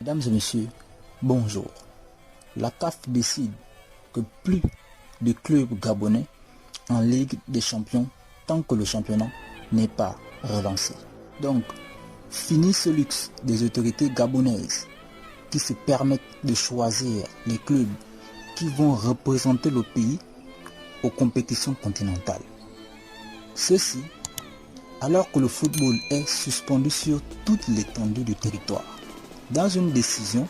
Mesdames et messieurs, bonjour. La CAF décide que plus de clubs gabonais en Ligue des Champions tant que le championnat n'est pas relancé. Donc, fini ce luxe des autorités gabonaises qui se permettent de choisir les clubs qui vont représenter le pays aux compétitions continentales. Ceci alors que le football est suspendu sur toute l'étendue du territoire. Dans une décision,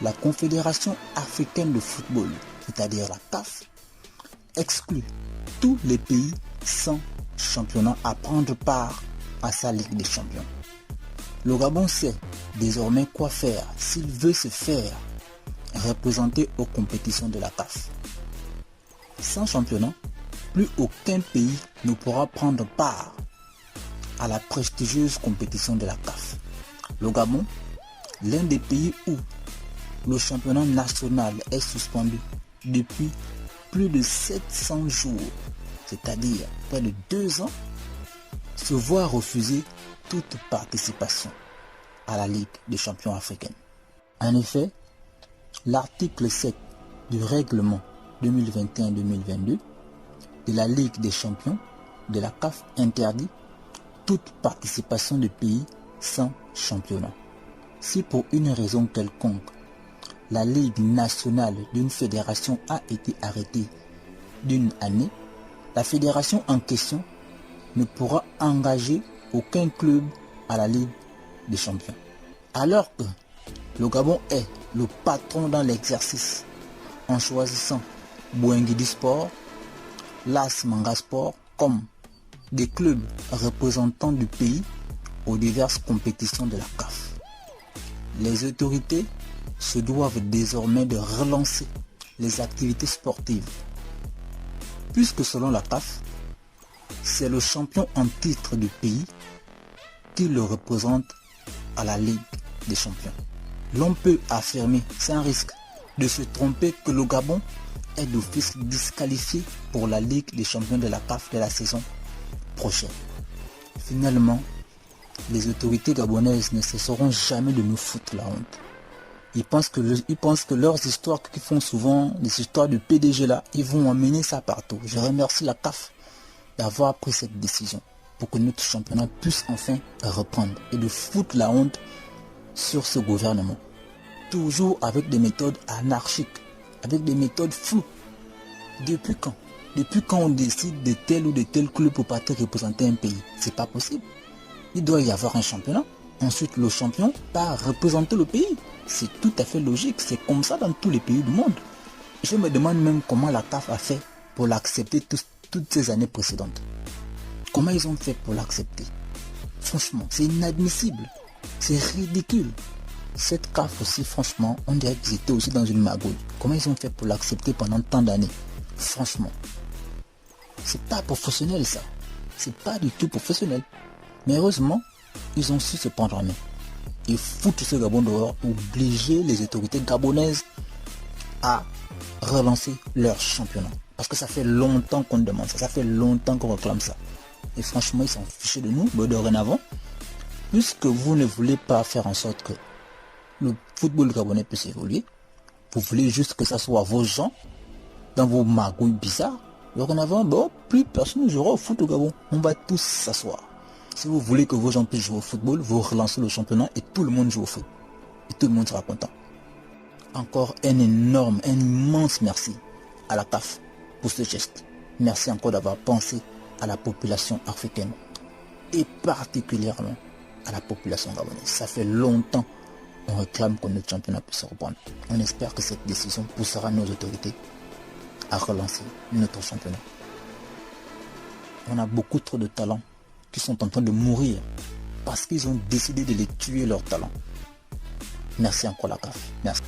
la Confédération africaine de football, c'est-à-dire la CAF, exclut tous les pays sans championnat à prendre part à sa Ligue des Champions. Le Gabon sait désormais quoi faire s'il veut se faire représenter aux compétitions de la CAF. Sans championnat, plus aucun pays ne pourra prendre part à la prestigieuse compétition de la CAF. Le Gabon, l'un des pays où le championnat national est suspendu depuis plus de 700 jours, c'est-à-dire près de 2 ans, se voit refuser toute participation à la Ligue des champions africaine. En effet, l'article 7 du règlement 2021-2022 de la Ligue des champions de la CAF interdit toute participation de pays sans championnat. Si pour une raison quelconque, la Ligue nationale d'une fédération a été arrêtée d'une année, la fédération en question ne pourra engager aucun club à la Ligue des champions. Alors que le Gabon est le patron dans l'exercice en choisissant Bouenguidi Sport, l'AS Manga Sport comme des clubs représentants du pays aux diverses compétitions de la CAF. Les autorités se doivent désormais de relancer les activités sportives, puisque selon la CAF, c'est le champion en titre du pays qui le représente à la Ligue des champions. L'on peut affirmer sans risque de se tromper que le Gabon est d'office disqualifié pour la Ligue des champions de la CAF de la saison prochaine. Finalement, les autorités gabonaises ne cesseront jamais de nous foutre la honte. Ils pensent que leurs histoires qu'ils font souvent, les histoires du PDG là, ils vont emmener ça partout. Je remercie la CAF d'avoir pris cette décision pour que notre championnat puisse enfin reprendre et de foutre la honte sur ce gouvernement. Toujours avec des méthodes anarchiques, avec des méthodes floues. Depuis quand? Depuis quand on décide de tel ou de tel club pour partir représenter un pays? C'est pas possible. Il doit y avoir un championnat. Ensuite, le champion part représenter le pays. C'est tout à fait logique. C'est comme ça dans tous les pays du monde. Je me demande même comment la CAF a fait pour l'accepter toutes ces années précédentes. Comment ils ont fait pour l'accepter? Franchement, c'est inadmissible. C'est ridicule. Cette CAF aussi, franchement, on dirait qu'ils étaient aussi dans une magouille. Comment ils ont fait pour l'accepter pendant tant d'années? Franchement, c'est pas professionnel ça. C'est pas du tout professionnel. Mais heureusement, ils ont su se prendre en main. Et foutre ce Gabon dehors, obliger les autorités gabonaises à relancer leur championnat. Parce que ça fait longtemps qu'on demande ça. Ça fait longtemps qu'on réclame ça. Et franchement, ils s'en fichent de nous, dorénavant. Puisque vous ne voulez pas faire en sorte que le football gabonais puisse évoluer, vous voulez juste que ça soit vos gens, dans vos magouilles bizarres. Dorénavant, bon, plus personne ne jouera au foot au Gabon. On va tous s'asseoir. Si vous voulez que vos gens puissent jouer au football, vous relancez le championnat et tout le monde joue au foot. Et tout le monde sera content. Encore un immense merci à la CAF pour ce geste. Merci encore d'avoir pensé à la population africaine et particulièrement à la population gabonaise. Ça fait longtemps qu'on réclame que notre championnat puisse reprendre. On espère que cette décision poussera nos autorités à relancer notre championnat. On a beaucoup trop de talents qui sont en train de mourir parce qu'ils ont décidé de les tuer leurs talents. Merci encore la CAF. Merci.